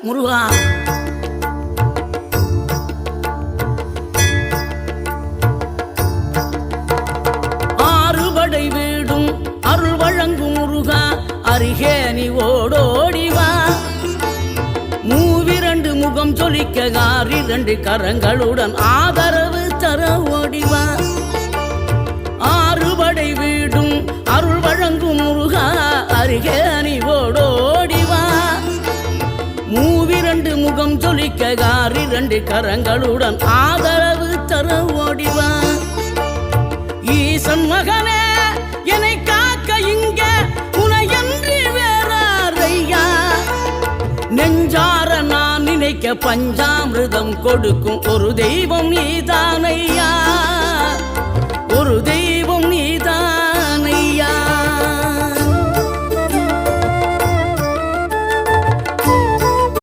முருகா. ஆறுபடை வீடும் அருள் வழங்கும் முருகா, அருகே நீ ஓடோடிவா. மூவிரண்டு முகம் ஜொலிக்க ஆறிரண்டு கரங்களுடன் ஆதரவு தர ஓடிவா. ஆறுபடை வீடும் அருள் வழங்கும் முருகா, அருகே நீ ஓடோடிவா. மூவிரண்டு முகம் ஜொலிக்க ஆறிரண்டு கரங்களுடன் ஆதரவு தர ஓடிவா. ஈசன் மகனே என்னை காக்க இங்க உனையன்றி வேறாரையா. நெஞ்சார நான் நினைக்க பஞ்சாமிர்தம் கொடுக்கும் ஒரு தெய்வம் நீதானையா. ஒரு தெய்வம்